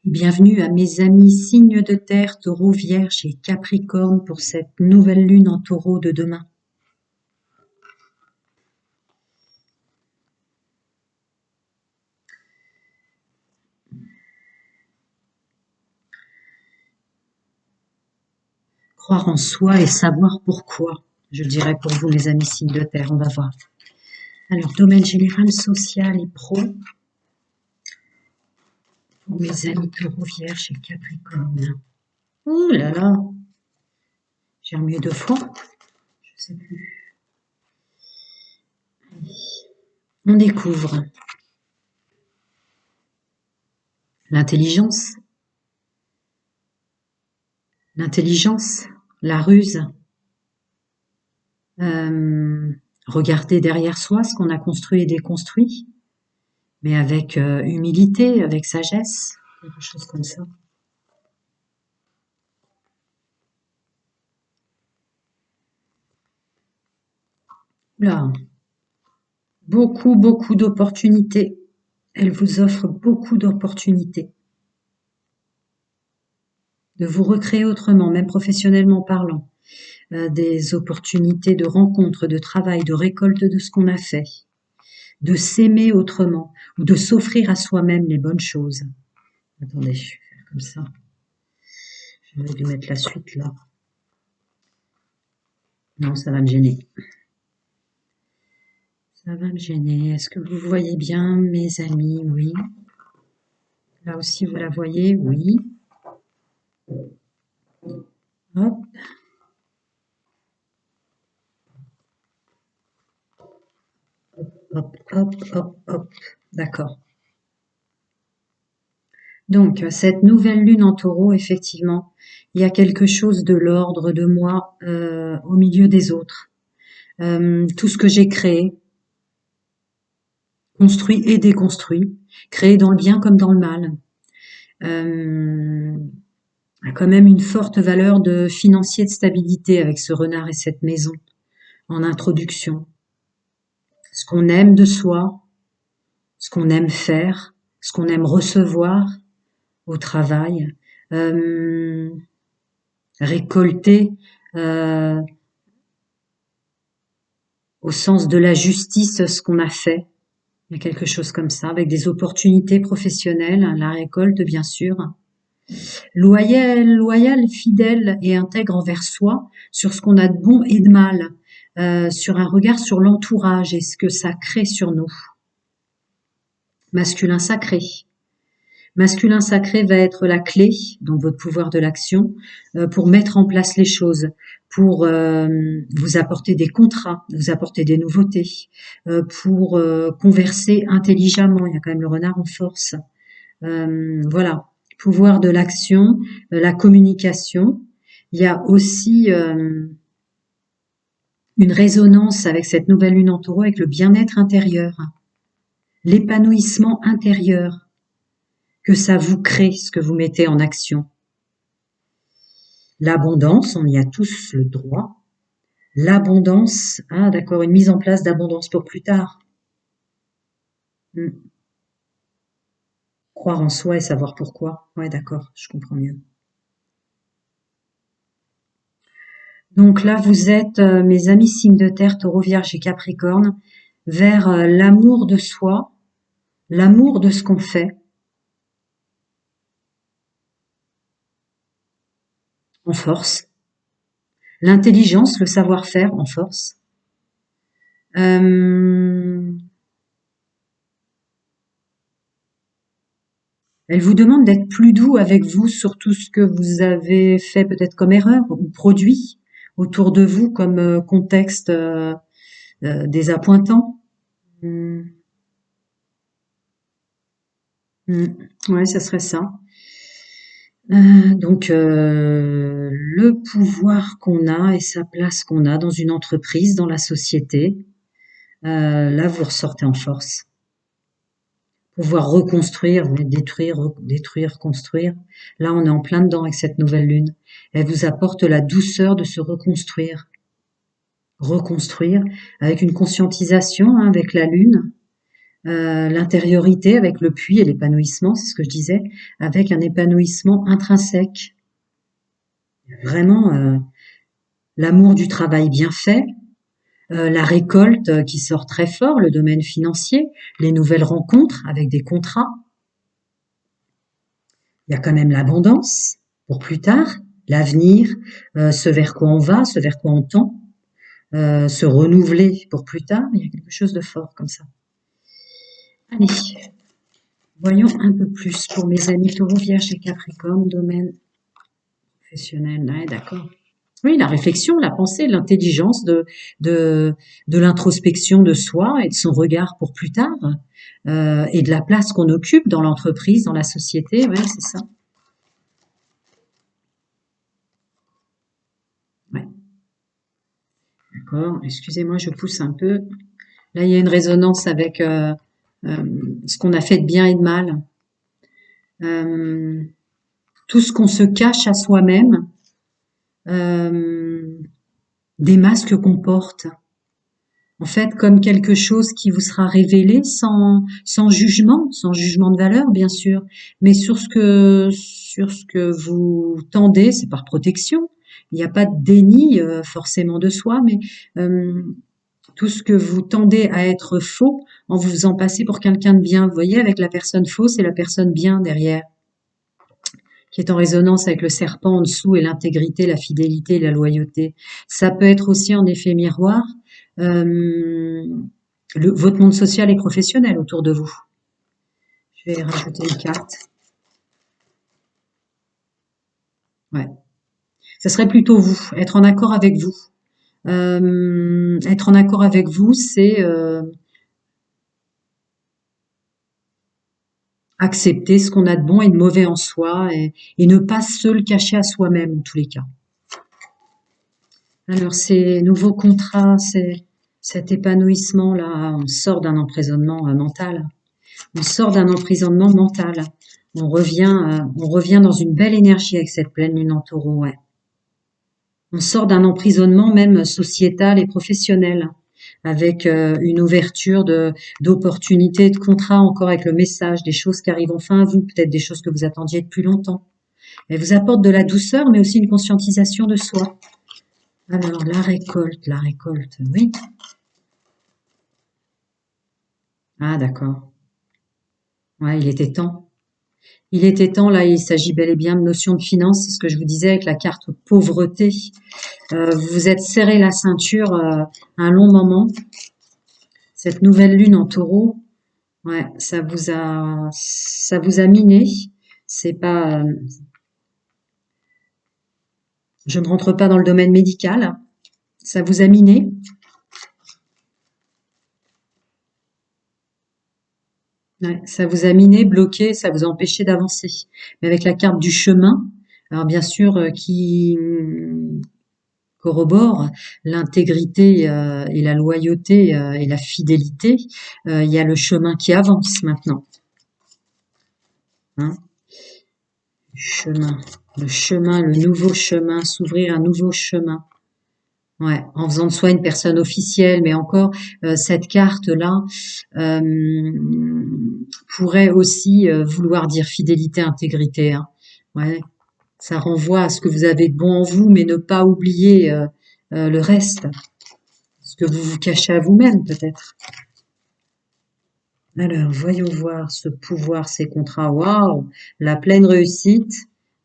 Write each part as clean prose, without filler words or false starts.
Bienvenue à mes amis signes de terre, taureau, vierge et capricorne pour cette nouvelle lune en taureau de demain. Croire en soi et savoir pourquoi, je dirais pour vous mes amis signes de terre, on va voir. Alors, domaine général, social et pro. Pour mes amis taureau, vierge et capricorne. Ouh là là, j'ai remué 2 fois, je sais plus. On découvre l'intelligence, la ruse, regarder derrière soi ce qu'on a construit et déconstruit, mais avec humilité, avec sagesse, quelque chose comme ça. Là, beaucoup d'opportunités. Elle vous offre beaucoup d'opportunités de vous recréer autrement, même professionnellement parlant. Des opportunités de rencontre, de travail, de récolte de ce qu'on a fait, de s'aimer autrement, ou de s'offrir à soi-même les bonnes choses. Attendez, je vais faire comme ça. J'aurais dû mettre la suite là. Non, ça va me gêner. Ça va me gêner. Est-ce que vous voyez bien, mes amis? Oui. Là aussi, vous la voyez? Oui. Hop. Hop, hop, hop, hop. D'accord. Donc, cette nouvelle lune en taureau, effectivement, il y a quelque chose de l'ordre de moi au milieu des autres. Tout ce que j'ai créé, construit et déconstruit, créé dans le bien comme dans le mal, a quand même une forte valeur de financier de stabilité avec ce renard et cette maison en introduction. Ce qu'on aime de soi, ce qu'on aime faire, ce qu'on aime recevoir au travail, récolter au sens de la justice ce qu'on a fait. Il y a quelque chose comme ça, avec des opportunités professionnelles, la récolte bien sûr. Loyal, fidèle et intègre envers soi, sur ce qu'on a de bon et de mal, sur un regard sur l'entourage et ce que ça crée sur nous. Masculin sacré. Masculin sacré va être la clé, donc votre pouvoir de l'action, pour mettre en place les choses, pour vous apporter des contrats, vous apporter des nouveautés, pour converser intelligemment. Il y a quand même le renard en force. Voilà, pouvoir de l'action, la communication. Il y a aussi une résonance avec cette nouvelle lune en taureau, avec le bien-être intérieur, l'épanouissement intérieur que ça vous crée, ce que vous mettez en action. L'abondance, on y a tous le droit. L'abondance, ah d'accord, une mise en place d'abondance pour plus tard. Croire en soi et savoir pourquoi. Ouais, d'accord, je comprends mieux. Donc là, vous êtes, mes amis signes de terre, taureau, vierge et capricorne, vers l'amour de soi, l'amour de ce qu'on fait, en force, l'intelligence, le savoir-faire, en force. Elle vous demande d'être plus doux avec vous sur tout ce que vous avez fait peut-être comme erreur ou produit autour de vous comme contexte désappointant. Hmm. Ouais, ça serait ça. Donc le pouvoir qu'on a et sa place qu'on a dans une entreprise, dans la société, là vous ressortez en force. Pouvoir reconstruire, détruire, construire. Là on est en plein dedans avec cette nouvelle lune. Elle vous apporte la douceur de se reconstruire. Reconstruire avec une conscientisation, hein, avec la lune. l'intériorité avec le puits et l'épanouissement, c'est ce que je disais, avec un épanouissement intrinsèque. Vraiment, l'amour du travail bien fait, la récolte qui sort très fort, le domaine financier, les nouvelles rencontres avec des contrats. Il y a quand même l'abondance pour plus tard, l'avenir, ce vers quoi on va, ce vers quoi on tend, se renouveler pour plus tard. Il y a quelque chose de fort comme ça. Allez, voyons un peu plus pour mes amis Taureau, Vierge et Capricorne, domaine professionnel. Ouais, d'accord. Oui, la réflexion, la pensée, l'intelligence de, de l'introspection de soi et de son regard pour plus tard, et de la place qu'on occupe dans l'entreprise, dans la société. Ouais, c'est ça. Ouais, d'accord. Excusez-moi, je pousse un peu. Là, il y a une résonance avec euh, ce qu'on a fait de bien et de mal. Euh, tout ce qu'on se cache à soi-même, euh, des masques qu'on porte. En fait, comme quelque chose qui vous sera révélé sans jugement de valeur, bien sûr, mais sur ce que vous tendez, c'est par protection. Il n'y a pas de déni forcément de soi, mais euh, tout ce que vous tendez à être faux en vous faisant passer pour quelqu'un de bien. Vous voyez, avec la personne fausse et la personne bien derrière, qui est en résonance avec le serpent en dessous et l'intégrité, la fidélité et la loyauté. Ça peut être aussi en effet miroir euh, votre monde social et professionnel autour de vous. Je vais rajouter une carte. Ouais. Ça serait plutôt vous, être en accord avec vous. Être en accord avec vous, c'est accepter ce qu'on a de bon et de mauvais en soi et ne pas se le cacher à soi-même en tous les cas. Alors ces nouveaux contrats, c'est cet épanouissement-là, on sort d'un emprisonnement mental. On sort d'un emprisonnement mental. On revient dans une belle énergie avec cette pleine lune en taureau, ouais. On sort d'un emprisonnement même sociétal et professionnel, avec une ouverture d'opportunités, de contrats, encore avec le message, des choses qui arrivent enfin à vous, peut-être des choses que vous attendiez depuis longtemps. Elle vous apporte de la douceur, mais aussi une conscientisation de soi. Alors, la récolte, oui. Ah, d'accord. Ouais, il était temps. Il était temps, là, il s'agit bel et bien de notion de finance, c'est ce que je vous disais avec la carte pauvreté. Vous vous êtes serré la ceinture un long moment. Cette nouvelle lune en taureau, ouais, ça vous a miné. C'est pas, je ne rentre pas dans le domaine médical. Ça vous a miné. Ouais, ça vous a miné, bloqué, ça vous a empêché d'avancer. Mais avec la carte du chemin, alors bien sûr, qui corrobore l'intégrité et la loyauté et la fidélité, il y a le chemin qui avance maintenant. Hein, chemin, le chemin, le nouveau chemin, s'ouvrir un nouveau chemin. Ouais, en faisant de soi une personne officielle, mais encore cette carte-là euh, pourrait aussi vouloir dire fidélité, intégrité. Hein. Ouais, ça renvoie à ce que vous avez de bon en vous, mais ne pas oublier le reste, ce que vous vous cachez à vous-même peut-être. Alors, voyons voir ce pouvoir, ces contrats. Waouh, la pleine réussite.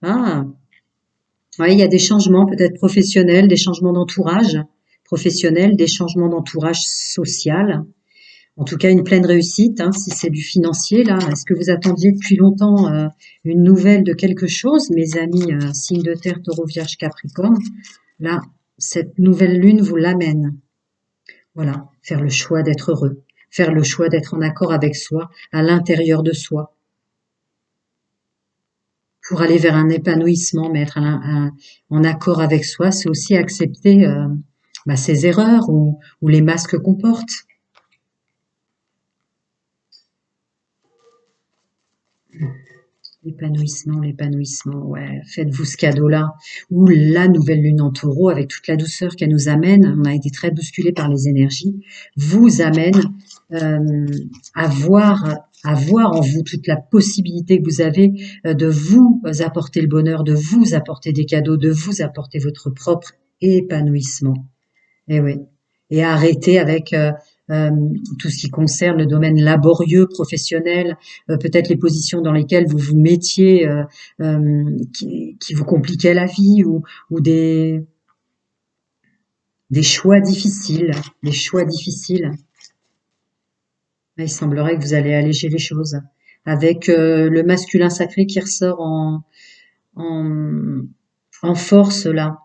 Ah, ouais, il y a des changements peut-être professionnels, des changements d'entourage professionnel, des changements d'entourage social. En tout cas, une pleine réussite, hein, si c'est du financier, là. Est-ce que vous attendiez depuis longtemps une nouvelle de quelque chose, mes amis, signes de terre, taureau, vierge, capricorne? Là, cette nouvelle lune vous l'amène. Voilà, faire le choix d'être heureux, faire le choix d'être en accord avec soi, à l'intérieur de soi, pour aller vers un épanouissement, mais être en accord avec soi, c'est aussi accepter ses erreurs ou les masques qu'on porte. L'épanouissement, l'épanouissement, ouais. Faites-vous ce cadeau-là. Ou la nouvelle lune en taureau, avec toute la douceur qu'elle nous amène, on a été très bousculé par les énergies, vous amène euh, à voir en vous toute la possibilité que vous avez de vous apporter le bonheur, de vous apporter des cadeaux, de vous apporter votre propre épanouissement. Eh oui. Et arrêter avec euh, tout ce qui concerne le domaine laborieux, professionnel, peut-être les positions dans lesquelles vous vous mettiez, qui vous compliquaient la vie, ou des choix difficiles, des choix difficiles. Il semblerait que vous allez alléger les choses. Avec le masculin sacré qui ressort en, en force là.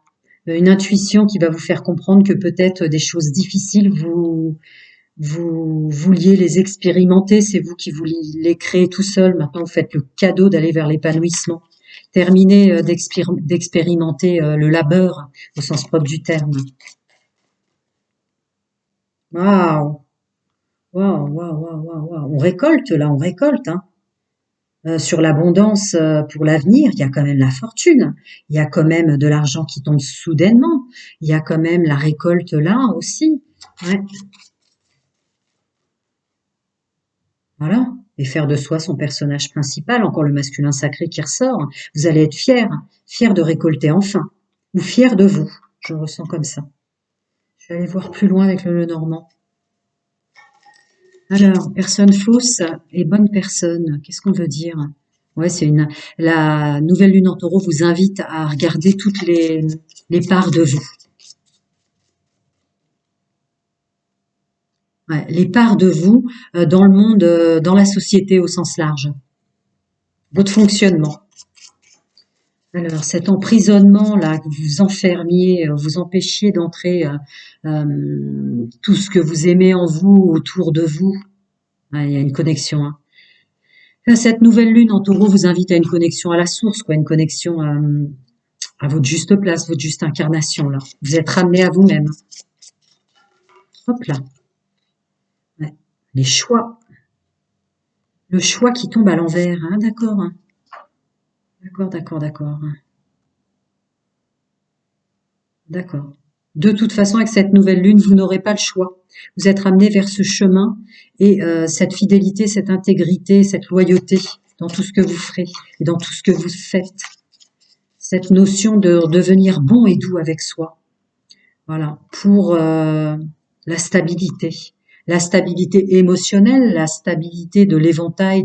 Une intuition qui va vous faire comprendre que peut-être des choses difficiles, vous vouliez les expérimenter, c'est vous qui vouliez les créer tout seul. Maintenant, vous faites le cadeau d'aller vers l'épanouissement. Terminez d'expérimenter le labeur au sens propre du terme. Waouh, waouh, waouh, waouh, waouh, waouh. On récolte là, on récolte, hein. Sur l'abondance pour l'avenir, il y a quand même la fortune, il y a quand même de l'argent qui tombe soudainement, il y a quand même la récolte là aussi. Ouais. Voilà. Et faire de soi son personnage principal, encore le masculin sacré qui ressort. Vous allez être fier, fier de récolter enfin, ou fier de vous. Je le ressens comme ça. Je vais aller voir plus loin avec le Lenormand. Alors, personne fausse et bonne personne. Qu'est-ce qu'on veut dire? Ouais, la nouvelle lune en taureau vous invite à regarder toutes les parts de vous. Ouais, les parts de vous dans le monde, dans la société au sens large. Votre fonctionnement. Alors, cet emprisonnement-là, que vous enfermiez, vous empêchiez d'entrer tout ce que vous aimez en vous, autour de vous. Ah, il y a une connexion, hein. Cette nouvelle lune en taureau vous invite à une connexion à la source, quoi, une connexion à votre juste place, votre juste incarnation, là. Vous êtes ramené à vous-même. Hop là. Ouais. Les choix. Le choix qui tombe à l'envers, hein, d'accord, hein. D'accord, d'accord, d'accord. D'accord. De toute façon, avec cette nouvelle lune, vous n'aurez pas le choix. Vous êtes ramené vers ce chemin et cette fidélité, cette intégrité, cette loyauté dans tout ce que vous ferez et dans tout ce que vous faites. Cette notion de devenir bon et doux avec soi. Voilà. Pour la stabilité. La stabilité émotionnelle, la stabilité de l'éventail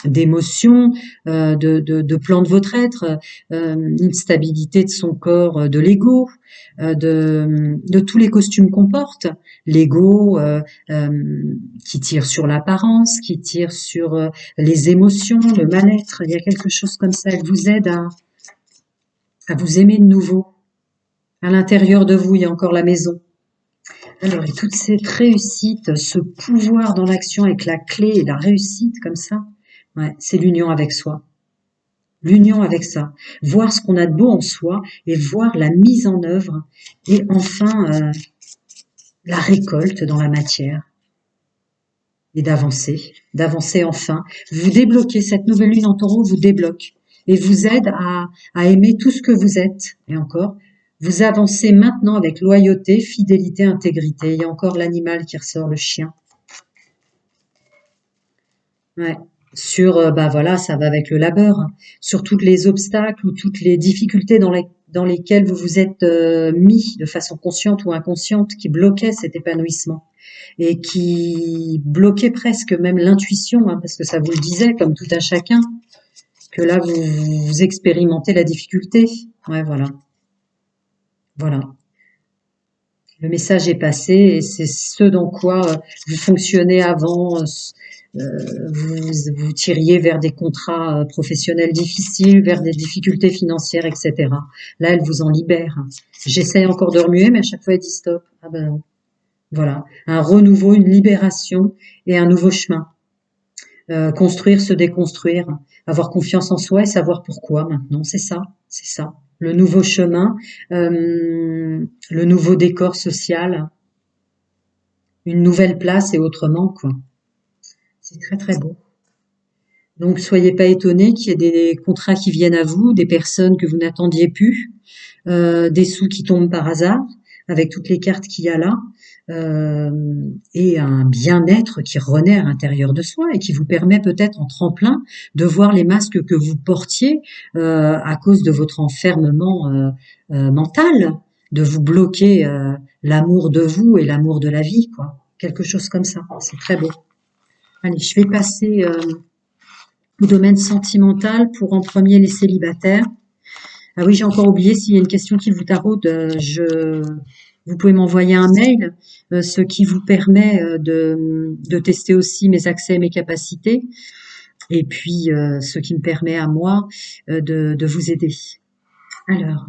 d'émotions, de plans de votre être, une stabilité de son corps, de l'ego, de tous les costumes qu'on porte. L'ego qui tire sur l'apparence, qui tire sur les émotions, le mal-être. Il y a quelque chose comme ça. Elle vous aide à vous aimer de nouveau. À l'intérieur de vous, il y a encore la maison. Alors, et toute cette réussite, ce pouvoir dans l'action avec la clé et la réussite comme ça, ouais, c'est l'union avec soi. L'union avec ça. Voir ce qu'on a de beau en soi et voir la mise en œuvre et enfin la récolte dans la matière et d'avancer enfin. Vous débloquez, cette nouvelle lune en taureau vous débloque et vous aide à aimer tout ce que vous êtes. Et encore, vous avancez maintenant avec loyauté, fidélité, intégrité. Il y a encore l'animal qui ressort, le chien. Ouais. Sur, bah voilà, ça va avec le labeur, hein. Sur toutes les obstacles ou toutes les difficultés dans lesquelles vous vous êtes mis de façon consciente ou inconsciente, qui bloquaient cet épanouissement et qui bloquaient presque même l'intuition, hein, parce que ça vous le disait, comme tout un chacun, que là vous expérimentez la difficulté. Ouais, voilà, voilà. Le message est passé et c'est ce dans quoi vous fonctionnez avant. Vous tiriez vers des contrats professionnels difficiles, vers des difficultés financières, etc. Là, elle vous en libère. J'essaye encore de remuer, mais à chaque fois, elle dit stop. Ah ben non. Voilà. Un renouveau, une libération et un nouveau chemin. Construire, se déconstruire, avoir confiance en soi et savoir pourquoi maintenant. C'est ça, c'est ça. Le nouveau chemin, le nouveau décor social, une nouvelle place et autrement, quoi. C'est très très beau. Donc, soyez pas étonnés qu'il y ait des contrats qui viennent à vous, des personnes que vous n'attendiez plus, des sous qui tombent par hasard, avec toutes les cartes qu'il y a là, euh, et un bien-être qui renaît à l'intérieur de soi et qui vous permet peut-être en tremplin de voir les masques que vous portiez à cause de votre enfermement mental, de vous bloquer l'amour de vous et l'amour de la vie, quoi. Quelque chose comme ça. C'est très beau. Allez, je vais passer au domaine sentimental pour en premier les célibataires. Ah oui, j'ai encore oublié, s'il y a une question qui vous taraude, vous pouvez m'envoyer un mail, ce qui vous permet de tester aussi mes accès et mes capacités, et puis ce qui me permet à moi de vous aider. Alors,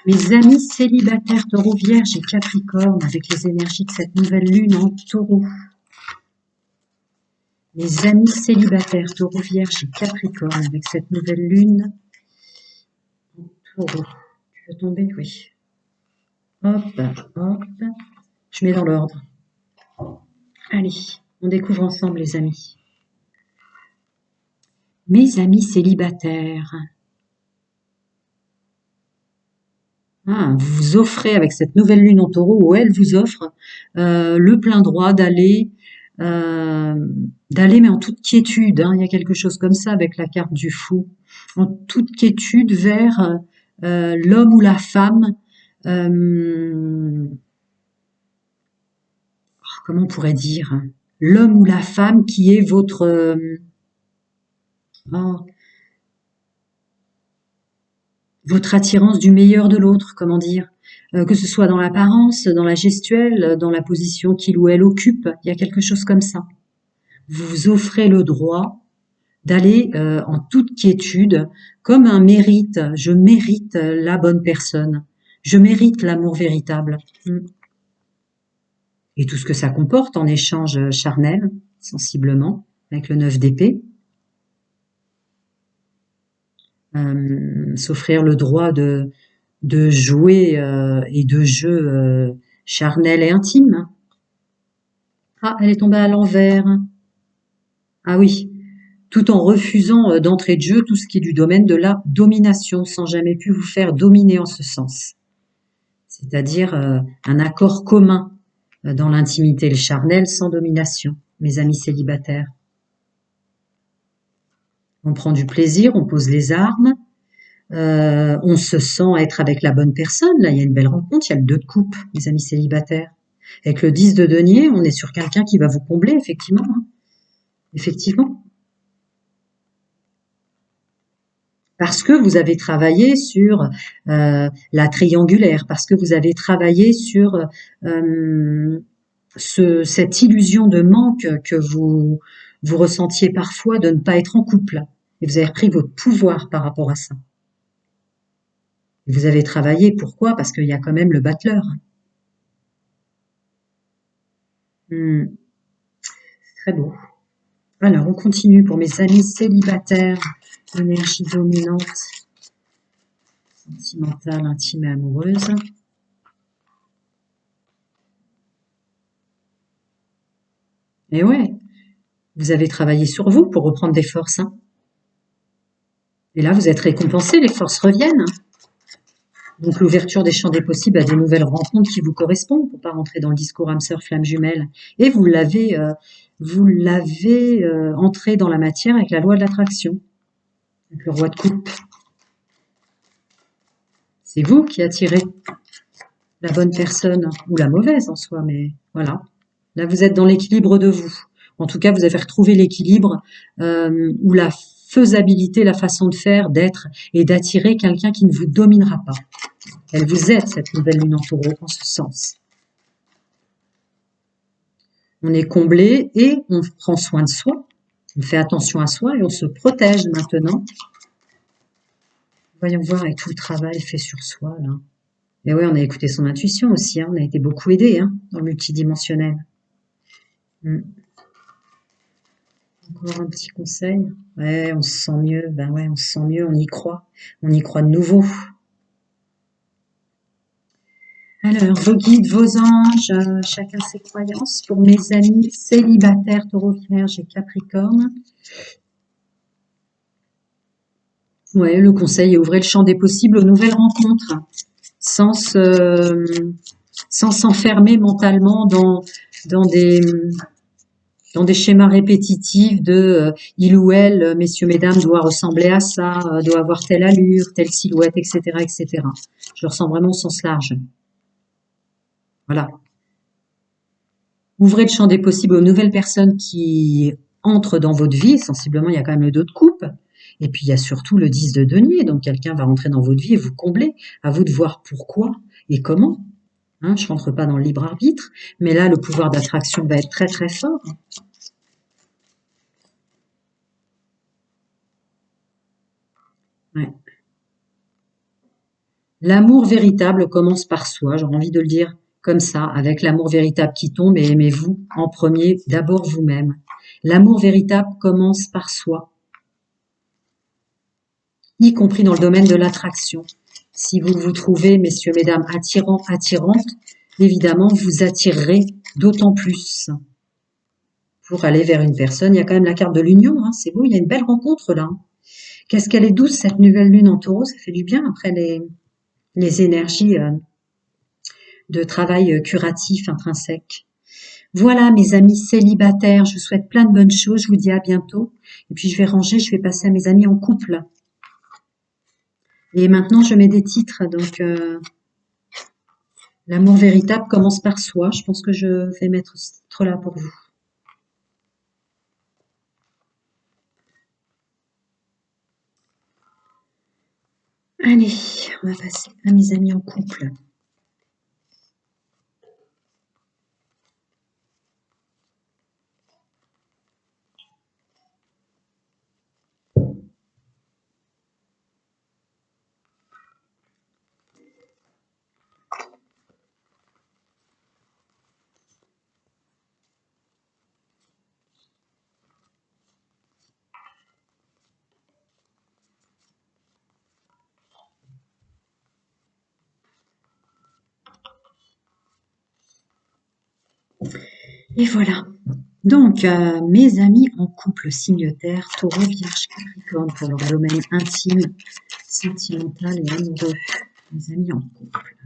mes amis célibataires Taureau, Vierge et Capricorne, avec les énergies de cette nouvelle lune en Taureau. Mes amis célibataires Taureau, Vierge et Capricorne, avec cette nouvelle lune en Taureau. Tu veux tomber? Oui. Hop, hop. Je mets dans l'ordre. Allez, on découvre ensemble les amis. Mes amis célibataires. Ah, vous vous offrez avec cette nouvelle lune en taureau, où elle vous offre le plein droit euh, d'aller, mais en toute quiétude. Hein, il y a quelque chose comme ça avec la carte du fou. En toute quiétude vers l'homme ou la femme. euh, Comment on pourrait dire? L'homme ou la femme qui est votre... oh, votre attirance du meilleur de l'autre, comment dire, que ce soit dans l'apparence, dans la gestuelle, dans la position qu'il ou elle occupe, il y a quelque chose comme ça. Vous vous offrez le droit d'aller en toute quiétude, comme un mérite. Je mérite la bonne personne. Je mérite l'amour véritable. Et tout ce que ça comporte en échange charnel, sensiblement, avec le 9 d'épée. S'offrir le droit de jouer et de jeux charnels et intimes. Ah, elle est tombée à l'envers. Ah oui, tout en refusant d'entrée de jeu tout ce qui est du domaine de la domination, sans jamais pu vous faire dominer en ce sens. C'est-à-dire un accord commun dans l'intimité et le charnel sans domination, mes amis célibataires. On prend du plaisir, on pose les armes, on se sent être avec la bonne personne. Là, il y a une belle rencontre, il y a le 2 de coupe, mes amis célibataires. Avec le 10 de denier, on est sur quelqu'un qui va vous combler, effectivement. Hein. Effectivement. Parce que vous avez travaillé sur la triangulaire, parce que vous avez travaillé sur cette illusion de manque que vous ressentiez parfois de ne pas être en couple. Et vous avez repris votre pouvoir par rapport à ça. Et vous avez travaillé, pourquoi? Parce qu'il y a quand même le battleur. C'est très beau. Alors, on continue pour mes amis célibataires. Énergie dominante, sentimentale, intime et amoureuse. Et ouais, vous avez travaillé sur vous pour reprendre des forces. Hein. Et là, vous êtes récompensé, les forces reviennent. Donc, l'ouverture des champs des possibles à des nouvelles rencontres qui vous correspondent, pour pas rentrer dans le discours âme sœur flamme jumelle. Et vous l'avez entré dans la matière avec la loi de l'attraction, avec le roi de coupe. C'est vous qui attirez la bonne personne, ou la mauvaise en soi, mais voilà. Là, vous êtes dans l'équilibre de vous. En tout cas, vous avez retrouvé l'équilibre ou la faisabilité, la façon de faire, d'être et d'attirer quelqu'un qui ne vous dominera pas. Elle vous aide, cette nouvelle lune en taureau, en ce sens. On est comblé et on prend soin de soi. On fait attention à soi et on se protège maintenant. Voyons voir avec tout le travail fait sur soi, là. Et oui, on a écouté son intuition aussi, hein. On a été beaucoup aidé dans le multidimensionnel. Encore un petit conseil. Ouais, on se sent mieux. Ben ouais, on se sent mieux, on y croit. On y croit de nouveau. Alors, vos guides, vos anges, chacun ses croyances. Pour mes amis célibataires, Taureau, Vierge et Capricorne. Ouais, le conseil est ouvrez le champ des possibles aux nouvelles rencontres, sans sans s'enfermer mentalement dans des dans des schémas répétitifs de il ou elle, messieurs, mesdames, doit ressembler à ça, doit avoir telle allure, telle silhouette, etc., etc. Je le ressens vraiment au sens large. Voilà. Ouvrez le champ des possibles aux nouvelles personnes qui entrent dans votre vie. Sensiblement, il y a quand même le dos de coupe. Et puis, il y a surtout le 10 de denier. Donc, quelqu'un va rentrer dans votre vie et vous combler. À vous de voir pourquoi et comment. Hein, je rentre pas dans le libre arbitre. Mais là, le pouvoir d'attraction va être très, très fort. Ouais. L'amour véritable commence par soi. J'aurais envie de le dire comme ça, avec l'amour véritable qui tombe et aimez-vous en premier, d'abord vous-même. L'amour véritable commence par soi, y compris dans le domaine de l'attraction. Si vous vous trouvez, messieurs, mesdames, attirants, attirantes, évidemment, vous attirerez d'autant plus pour aller vers une personne. Il y a quand même la carte de l'union, hein, c'est beau, il y a une belle rencontre là. Qu'est-ce qu'elle est douce, cette nouvelle lune en taureau, ça fait du bien après les énergies de travail curatif intrinsèque. Voilà, mes amis célibataires, je vous souhaite plein de bonnes choses, je vous dis à bientôt. Et puis je vais ranger, je vais passer à mes amis en couple. Et maintenant, je mets des titres, donc l'amour véritable commence par soi. Je pense que je vais mettre ce titre-là pour vous. Allez, on va passer à mes amis en couple. Et voilà. Donc, mes amis en couple, signe terre, taureau, vierge, capricorne, pour leur domaine intime, sentimental et amoureux. Mes amis en couple.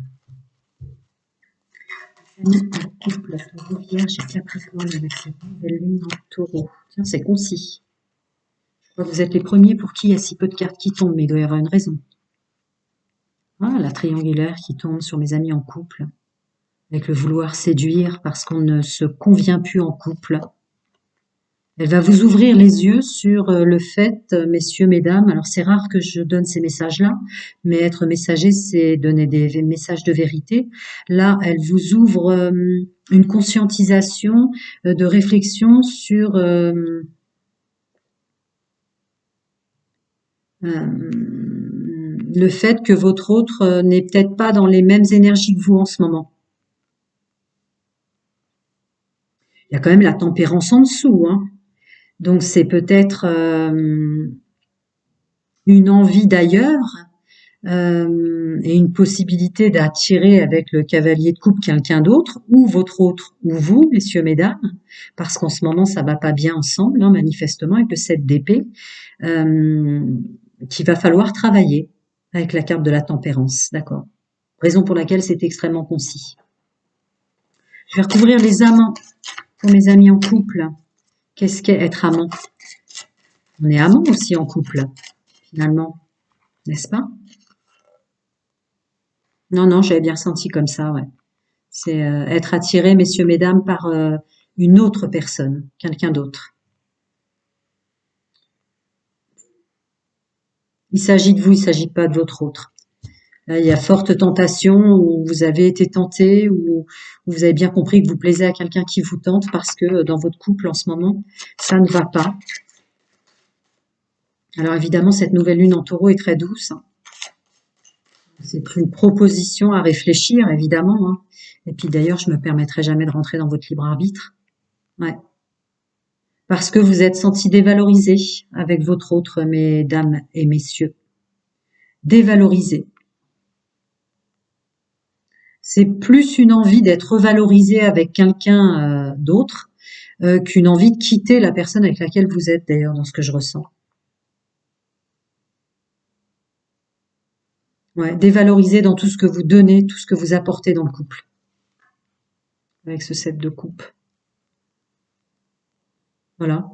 Mes amis en couple, taureau, vierge et capricorne, avec cette nouvelle lune en taureau. Tiens, c'est concis. Je crois que vous êtes les premiers pour qui il y a si peu de cartes qui tombent, mais il doit y avoir une raison. Ah, la triangulaire qui tombe sur mes amis en couple, avec le vouloir séduire parce qu'on ne se convient plus en couple. Elle va vous ouvrir les yeux sur le fait, messieurs, mesdames, alors c'est rare que je donne ces messages-là, mais être messager, c'est donner des messages de vérité. Là, elle vous ouvre une conscientisation de réflexion sur le fait que votre autre n'est peut-être pas dans les mêmes énergies que vous en ce moment. Il y a quand même la tempérance en dessous, hein. Donc c'est peut-être une envie d'ailleurs et une possibilité d'attirer avec le cavalier de coupe quelqu'un d'autre, ou votre autre, ou vous, messieurs, mesdames, parce qu'en ce moment ça va pas bien ensemble, hein, manifestement, avec le 7 d'épée, qu'il va falloir travailler avec la carte de la tempérance, d'accord. Raison pour laquelle c'est extrêmement concis. Je vais recouvrir les amants pour mes amis en couple. Qu'est-ce qu'est être amant? On est amant aussi en couple, finalement, n'est-ce pas? Non, non, j'avais bien ressenti comme ça, ouais. C'est être attiré, messieurs, mesdames, par une autre personne, quelqu'un d'autre. Il s'agit de vous, il ne s'agit pas de votre autre. Là, il y a forte tentation où vous avez été tenté, où vous avez bien compris que vous plaisez à quelqu'un qui vous tente parce que dans votre couple en ce moment, ça ne va pas. Alors évidemment, cette nouvelle lune en taureau est très douce, hein. C'est une proposition à réfléchir, évidemment, hein. Et puis d'ailleurs, je me permettrai jamais de rentrer dans votre libre arbitre. Ouais. Parce que vous êtes senti dévalorisé avec votre autre, mesdames et messieurs. Dévalorisé. C'est plus une envie d'être revalorisé avec quelqu'un d'autre qu'une envie de quitter la personne avec laquelle vous êtes, d'ailleurs, dans ce que je ressens. Ouais, dévalorisé dans tout ce que vous donnez, tout ce que vous apportez dans le couple, avec ce 7 de coupe. Voilà.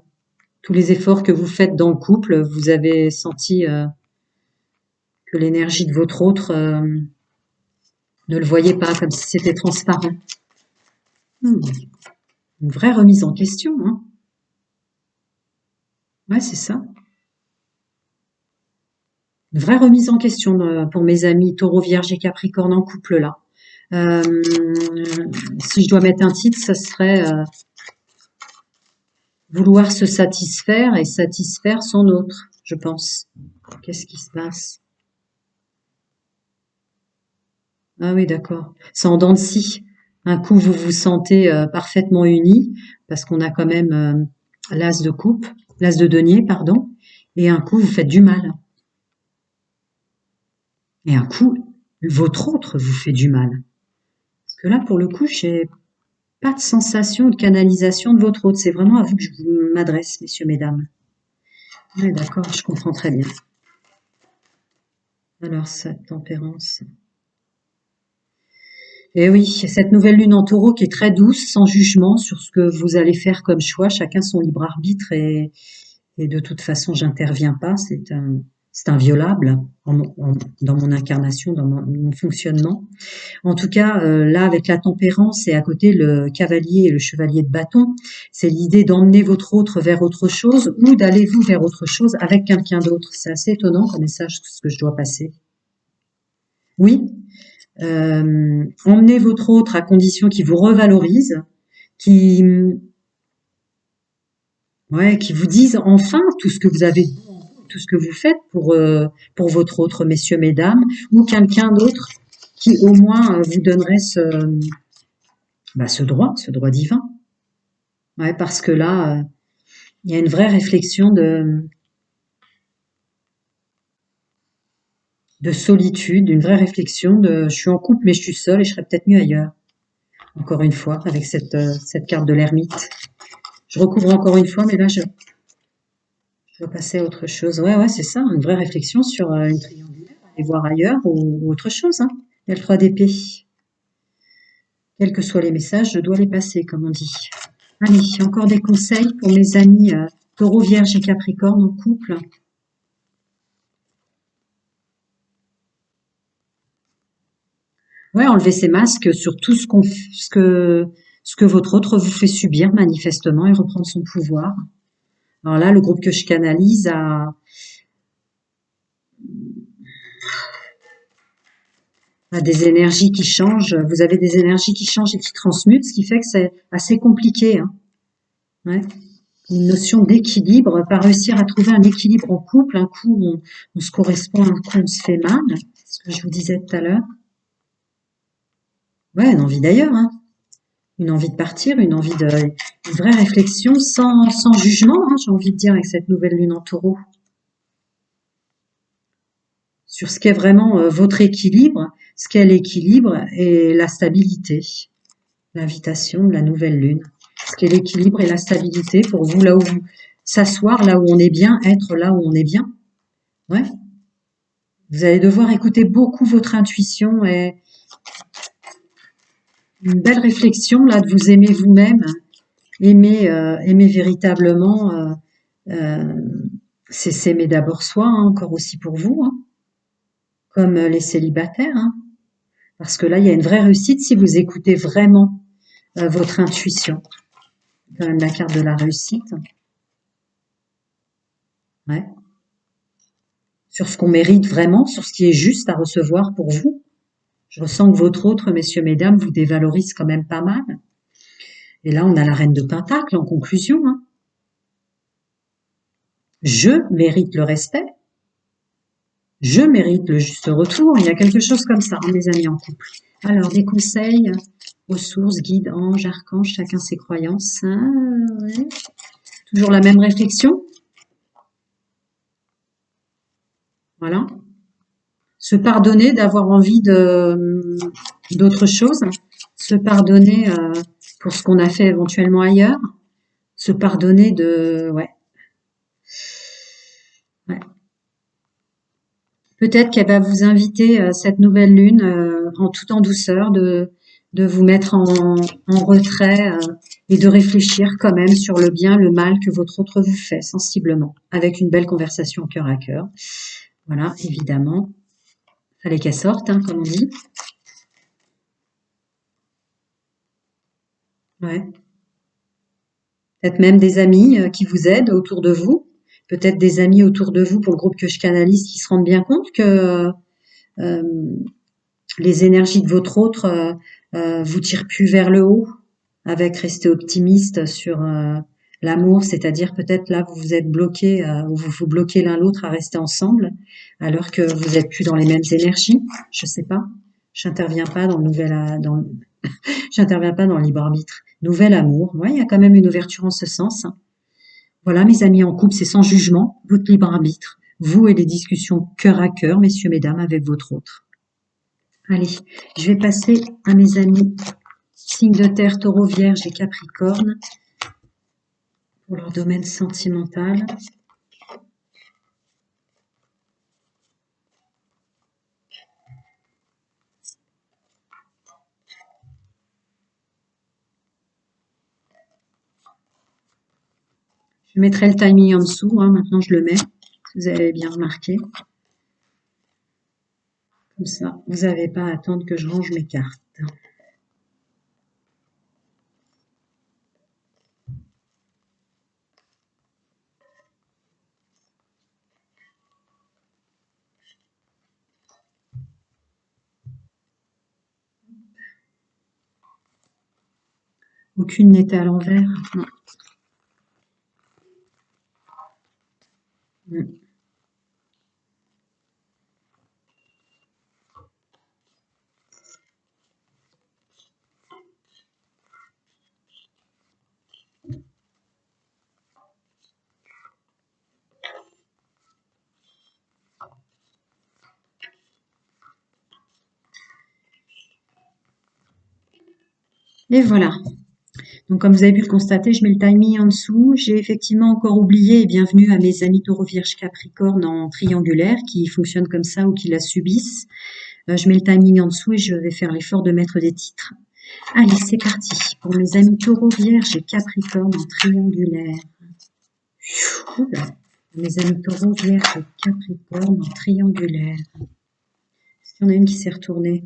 Tous les efforts que vous faites dans le couple, vous avez senti que l'énergie de votre autre ne le voyait pas, comme si c'était transparent. Hmm. Une vraie remise en question, hein. Ouais, c'est ça. Une vraie remise en question pour mes amis Taureau, Vierge et Capricorne en couple là. Euh, si je dois mettre un titre, ça serait vouloir se satisfaire et satisfaire son autre, je pense. Qu'est-ce qui se passe? Ah oui, d'accord. C'est en dents de scie. Un coup, vous vous sentez parfaitement unis, parce qu'on a quand même l'as de coupe, l'as de denier, pardon, et un coup, vous faites du mal. Et un coup, votre autre vous fait du mal. Parce que là, pour le coup, j'ai pas de sensation de canalisation de votre autre. C'est vraiment à vous que je m'adresse, messieurs, mesdames. Oui, d'accord, je comprends très bien. Alors, cette tempérance. Et oui, cette nouvelle lune en taureau qui est très douce, sans jugement sur ce que vous allez faire comme choix, chacun son libre arbitre et de toute façon, j'interviens pas, c'est inviolable dans mon incarnation, dans mon fonctionnement. En tout cas, là, avec la tempérance et à côté le cavalier et le chevalier de bâton, c'est l'idée d'emmener votre autre vers autre chose ou d'aller vous vers autre chose avec quelqu'un d'autre. C'est assez étonnant comme message ce que je dois passer. Oui, emmenez votre autre à condition qu'il vous revalorise, qui, ouais, qui vous dise enfin tout ce que vous avez, tout ce que vous faites pour votre autre, messieurs, mesdames, ou quelqu'un d'autre qui au moins vous donnerait ce droit divin. Ouais, parce que là, il y a une vraie réflexion de solitude, une vraie réflexion de je suis en couple mais je suis seule et je serais peut-être mieux ailleurs. Encore une fois, avec cette carte de l'ermite. Je recouvre encore une fois, mais là, je dois passer à autre chose. Ouais, ouais, c'est ça, une vraie réflexion sur une triangulaire, aller voir ailleurs ou autre chose. Hein. Il y a le 3 d'épée. Quels que soient les messages, je dois les passer, comme on dit. Allez, encore des conseils pour mes amis Taureau, Vierge et Capricorne en couple. Ouais, enlever ces masques sur tout ce que votre autre vous fait subir manifestement et reprendre son pouvoir. Alors là, le groupe que je canalise a des énergies qui changent. Vous avez des énergies qui changent et qui transmutent, ce qui fait que c'est assez compliqué. Hein. Ouais. Une notion d'équilibre, pas réussir à trouver un équilibre en couple. Un coup, on se correspond, un coup, on se fait mal. C'est ce que je vous disais tout à l'heure. Ouais, une envie d'ailleurs. Hein. Une envie de partir, une vraie réflexion sans jugement, hein, j'ai envie de dire, avec cette nouvelle lune en taureau. Sur ce qu'est vraiment votre équilibre, ce qu'est l'équilibre et la stabilité. L'invitation de la nouvelle lune. Ce qu'est l'équilibre et la stabilité pour vous, là où vous s'asseoir, là où on est bien, être là où on est bien. Ouais. Vous allez devoir écouter beaucoup votre intuition et une belle réflexion là de vous aimer vous-même, aimer véritablement. Euh, c'est s'aimer d'abord soi, hein, encore aussi pour vous, hein, comme les célibataires, hein, parce que là il y a une vraie réussite si vous écoutez vraiment votre intuition. Quand même la carte de la réussite. Ouais. Sur ce qu'on mérite vraiment, sur ce qui est juste à recevoir pour vous. Je ressens que votre autre, messieurs, mesdames, vous dévalorise quand même pas mal. Et là, on a la reine de Pentacle en conclusion. Hein. Je mérite le respect. Je mérite le juste retour. Il y a quelque chose comme ça, hein, mes amis en couple. Alors, des conseils, ressources, guides, anges, archanges, chacun ses croyances. Hein, ouais. Toujours la même réflexion. Voilà. Se pardonner d'avoir envie de d'autre chose, se pardonner pour ce qu'on a fait éventuellement ailleurs, se pardonner de ouais. Peut-être qu'elle va vous inviter cette nouvelle lune en tout en douceur de vous mettre en retrait et de réfléchir quand même sur le bien, le mal que votre autre vous fait sensiblement, avec une belle conversation cœur à cœur. Voilà, évidemment. Fallait qu'elle sorte, hein, comme on dit. Ouais. Peut-être même des amis qui vous aident autour de vous. Peut-être des amis autour de vous pour le groupe que je canalise qui se rendent bien compte que euh, les énergies de votre autre vous tirent plus vers le haut, avec rester optimiste sur l'amour, c'est-à-dire peut-être là vous vous êtes bloqué ou vous vous bloquez l'un l'autre à rester ensemble, alors que vous êtes plus dans les mêmes énergies. Je sais pas. J'interviens pas dans le j'interviens pas dans le libre arbitre. Nouvel amour. Ouais, il y a quand même une ouverture en ce sens. Voilà, mes amis en couple, c'est sans jugement, votre libre arbitre. Vous et les discussions cœur à cœur, messieurs, mesdames, avec votre autre. Allez, je vais passer à mes amis signes de terre, taureau, vierge et capricorne pour leur domaine sentimental. Je mettrai le timing en dessous, hein, maintenant je le mets, vous avez bien remarqué. Comme ça, vous n'avez pas à attendre que je range mes cartes. Aucune n'était à l'envers. Non. Et voilà. Donc, comme vous avez pu le constater, je mets le timing en dessous. J'ai effectivement encore oublié, et bienvenue à mes amis taureau, vierge, capricorne en triangulaire qui fonctionnent comme ça ou qui la subissent. Je mets le timing en dessous et je vais faire l'effort de mettre des titres. Allez, c'est parti pour mes amis taureau, vierge et capricorne en triangulaire. Mes amis taureau, vierge et capricorne en triangulaire. Est-ce qu'il y en a une qui s'est retournée?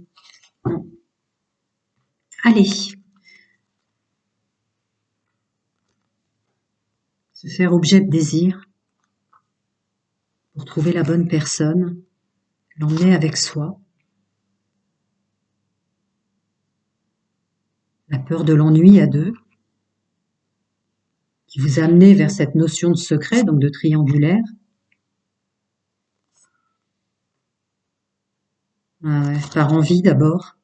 Non. Allez. Se faire objet de désir pour trouver la bonne personne, l'emmener avec soi. La peur de l'ennui à deux, qui vous a amené vers cette notion de secret, donc de triangulaire. Par envie d'abord.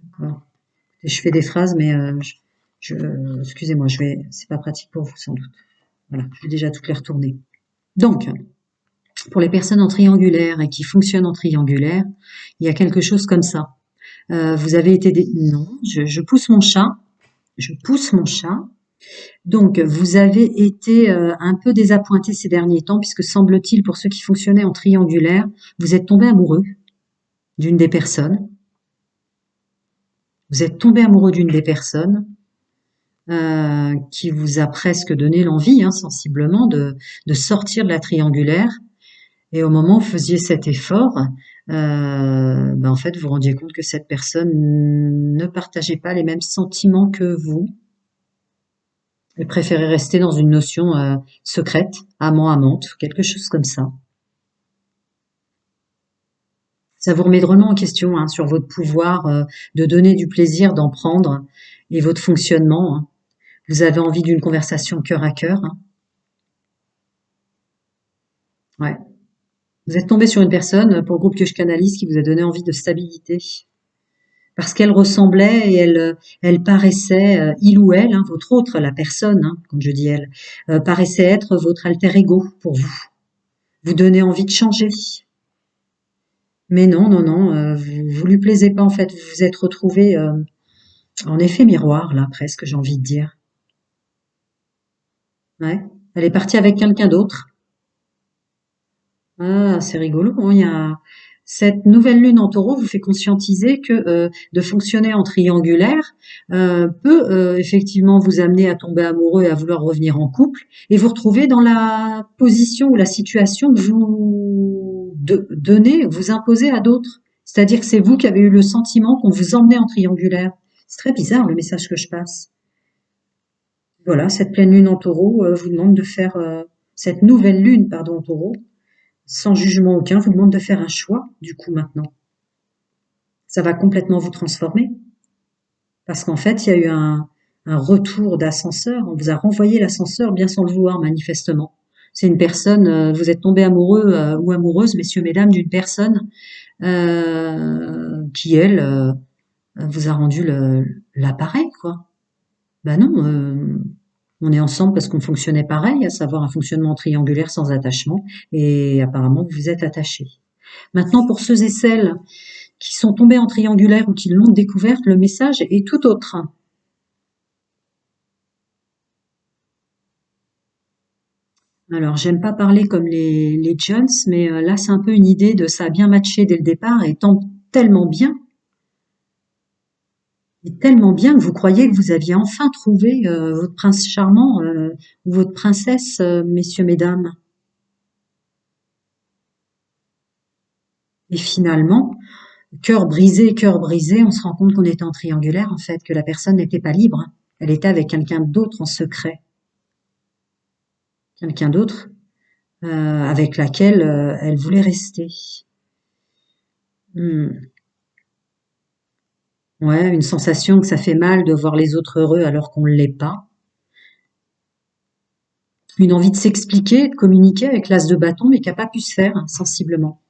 D'accord. Je fais des phrases, mais excusez-moi, c'est pas pratique pour vous sans doute. Voilà, je vais déjà toutes les retourner. Donc, pour les personnes en triangulaire et qui fonctionnent en triangulaire, il y a quelque chose comme ça. Vous avez été non, je pousse mon chat. Je pousse mon chat. Donc, vous avez été un peu désappointé ces derniers temps, puisque semble-t-il, pour ceux qui fonctionnaient en triangulaire, vous êtes tombé amoureux d'une des personnes. Vous êtes tombé amoureux d'une des personnes qui vous a presque donné l'envie, hein, sensiblement, de sortir de la triangulaire. Et au moment où vous faisiez cet effort, en fait, vous vous rendiez compte que cette personne ne partageait pas les mêmes sentiments que vous. Elle préférait rester dans une notion secrète, amant-amante, quelque chose comme ça. Ça vous remet drôlement en question hein, sur votre pouvoir de donner du plaisir, d'en prendre, et votre fonctionnement. Hein. Vous avez envie d'une conversation cœur à cœur. Hein. Ouais. Vous êtes tombé sur une personne, pour le groupe que je canalise, qui vous a donné envie de stabilité. Parce qu'elle ressemblait et elle paraissait, il ou elle, hein, votre autre, la personne, hein, quand je dis elle, paraissait être votre alter ego pour vous. Vous donnez envie de changer. Mais non, non, non, vous lui plaisez pas en fait. Vous vous êtes retrouvés en effet miroir là, presque, j'ai envie de dire. Ouais. Elle est partie avec quelqu'un d'autre. Ah, c'est rigolo, hein. Il y a cette nouvelle lune en taureau vous fait conscientiser que de fonctionner en triangulaire peut effectivement vous amener à tomber amoureux et à vouloir revenir en couple et vous retrouver dans la position ou la situation que vous donnez, vous imposez à d'autres. C'est-à-dire que c'est vous qui avez eu le sentiment qu'on vous emmenait en triangulaire. C'est très bizarre le message que je passe. Voilà, cette pleine lune en taureau vous demande de faire cette nouvelle lune, pardon, en taureau sans jugement aucun, vous demande de faire un choix, du coup, maintenant. Ça va complètement vous transformer. Parce qu'en fait, il y a eu un retour d'ascenseur. On vous a renvoyé l'ascenseur bien sans le vouloir, manifestement. C'est une personne, vous êtes tombé amoureux ou amoureuse, messieurs, mesdames, d'une personne qui, elle, vous a rendu l'appareil, quoi. Ben non, on est ensemble parce qu'on fonctionnait pareil, à savoir un fonctionnement triangulaire sans attachement, et apparemment vous vous êtes attachés. Maintenant, pour ceux et celles qui sont tombés en triangulaire ou qui l'ont découverte, le message est tout autre. Alors, j'aime pas parler comme les Jones, mais là, c'est un peu une idée de ça a bien matché dès le départ et tant tellement bien, et tellement bien que vous croyez que vous aviez enfin trouvé votre prince charmant ou votre princesse, messieurs, mesdames. Et finalement, cœur brisé, on se rend compte qu'on était en triangulaire, en fait, que la personne n'était pas libre. Elle était avec quelqu'un d'autre en secret. Quelqu'un d'autre avec laquelle elle voulait rester. Hmm. Ouais, une sensation que ça fait mal de voir les autres heureux alors qu'on ne l'est pas. Une envie de s'expliquer, de communiquer avec l'as de bâton, mais qui n'a pas pu se faire, hein, sensiblement.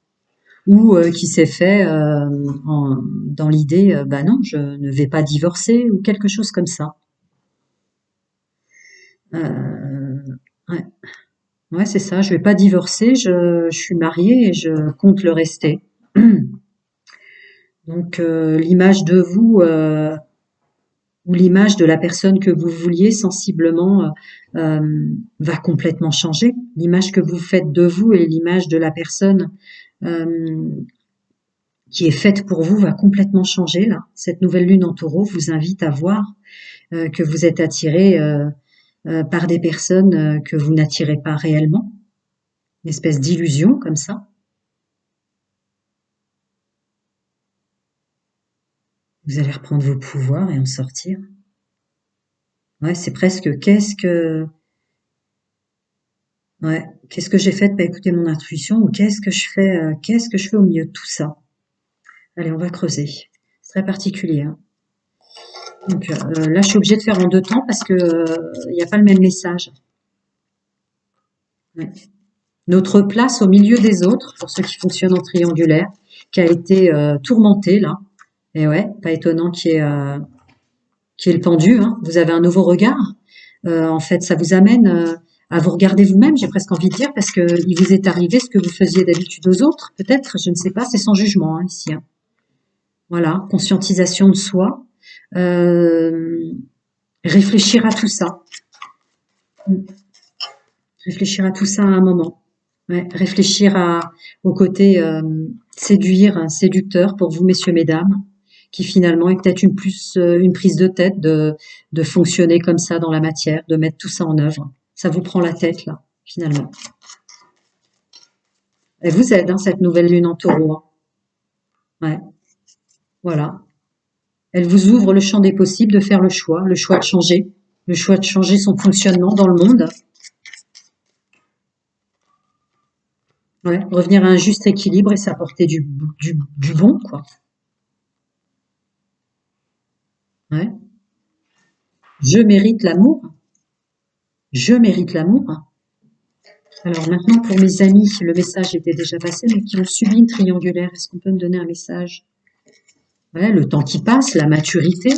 Ou qui s'est fait dans l'idée, bah non, je ne vais pas divorcer, ou quelque chose comme ça. Euh, ouais, ouais, c'est ça, je vais pas divorcer, je suis mariée et je compte le rester. Donc l'image de vous ou l'image de la personne que vous vouliez sensiblement va complètement changer. L'image que vous faites de vous et l'image de la personne euh, qui est faite pour vous va complètement changer là. Cette nouvelle lune en taureau vous invite à voir que vous êtes attiré par des personnes que vous n'attirez pas réellement. Une espèce d'illusion comme ça. Vous allez reprendre vos pouvoirs et en sortir. Ouais, c'est presque ouais, qu'est-ce que j'ai fait de pas écouter mon intuition ou qu'est-ce que je fais au milieu de tout ça? Allez, on va creuser. C'est très particulier, hein. Donc là, je suis obligée de faire en deux temps parce que il n'y a pas le même message. Ouais. Notre place au milieu des autres, pour ceux qui fonctionnent en triangulaire, qui a été tourmentée là. Et ouais, pas étonnant qu'il y ait le pendu, hein. Vous avez un nouveau regard. En fait, ça vous amène à vous regarder vous-même, j'ai presque envie de dire, parce que il vous est arrivé ce que vous faisiez d'habitude aux autres, peut-être, je ne sais pas, c'est sans jugement hein, ici, hein. Voilà, conscientisation de soi, euh, réfléchir à tout ça, réfléchir à tout ça à un moment. Ouais, réfléchir au côté séduire, séducteur pour vous, messieurs, mesdames, qui finalement est peut-être une prise de tête de fonctionner comme ça dans la matière, de mettre tout ça en œuvre. Ça vous prend la tête là, finalement. Elle vous aide, hein, cette nouvelle lune en taureau, hein. Ouais, voilà. Elle vous ouvre le champ des possibles de faire le choix de changer, le choix de changer son fonctionnement dans le monde. Ouais, revenir à un juste équilibre et s'apporter du bon, quoi. Ouais. Je mérite l'amour. Je mérite l'amour. Alors maintenant, pour mes amis, le message était déjà passé, mais qui ont subi une triangulaire, est-ce qu'on peut me donner un message? Ouais, le temps qui passe, la maturité,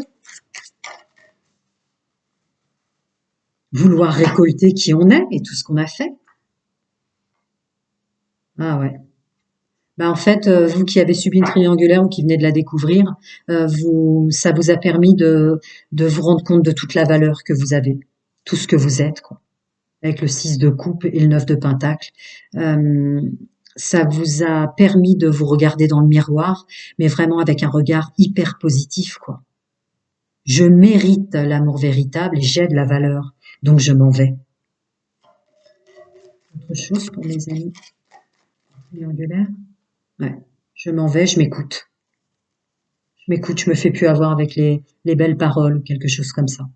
vouloir récolter qui on est et tout ce qu'on a fait. Ah ouais. Bah, en fait, vous qui avez subi une triangulaire ou qui venez de la découvrir, ça vous a permis de vous rendre compte de toute la valeur que vous avez, tout ce que vous êtes, quoi. Avec le 6 de coupe et le 9 de pentacle. Euh, Ça vous a permis de vous regarder dans le miroir, mais vraiment avec un regard hyper positif, quoi. Je mérite l'amour véritable et j'ai de la valeur, donc je m'en vais. Autre chose pour mes amis triangulaires? Ouais. Je m'en vais, je m'écoute. Je m'écoute, je me fais plus avoir avec les belles paroles ou quelque chose comme ça.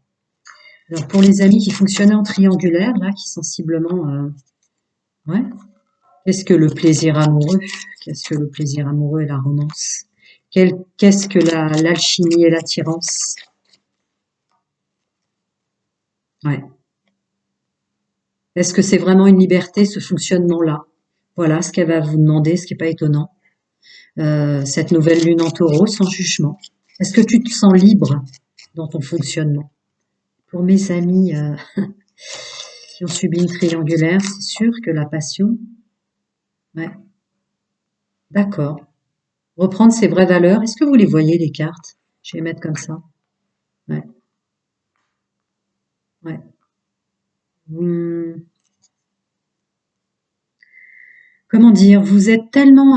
Alors pour les amis qui fonctionnaient en triangulaire, là, qui sensiblement, ouais. Qu'est-ce que le plaisir amoureux? Qu'est-ce que le plaisir amoureux et la romance? Qu'est-ce que l'alchimie et l'attirance? Ouais. Est-ce que c'est vraiment une liberté, ce fonctionnement-là? Voilà ce qu'elle va vous demander, ce qui n'est pas étonnant. Cette nouvelle lune en taureau, sans jugement. Est-ce que tu te sens libre dans ton fonctionnement? Pour mes amis qui ont subi une triangulaire, c'est sûr que la passion, ouais, d'accord. Reprendre ses vraies valeurs. Est-ce que vous les voyez, les cartes? Je vais les mettre comme ça. Ouais, ouais. Vous- comment dire? Vous êtes tellement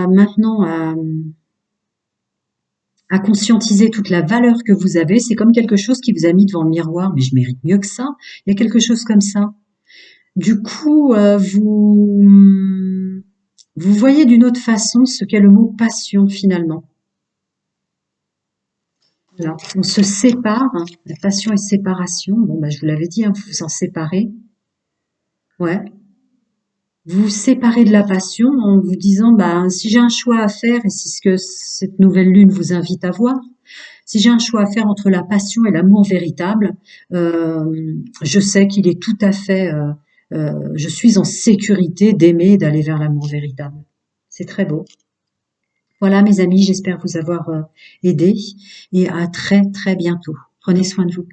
maintenant à conscientiser toute la valeur que vous avez. C'est comme quelque chose qui vous a mis devant le miroir. Mais je mérite mieux que ça. Il y a quelque chose comme ça. Du coup, vous voyez d'une autre façon ce qu'est le mot passion finalement. Voilà. On se sépare, hein. La passion et séparation. Bon, bah, je vous l'avais dit, hein, vous vous en séparez. Ouais. Vous vous séparez de la passion en vous disant, bah, si j'ai un choix à faire, et c'est ce que cette nouvelle lune vous invite à voir, si j'ai un choix à faire entre la passion et l'amour véritable, je sais qu'il est tout à fait, je suis en sécurité d'aimer et d'aller vers l'amour véritable. C'est très beau. Voilà, mes amis, j'espère vous avoir aidé et à très très bientôt. Prenez soin de vous.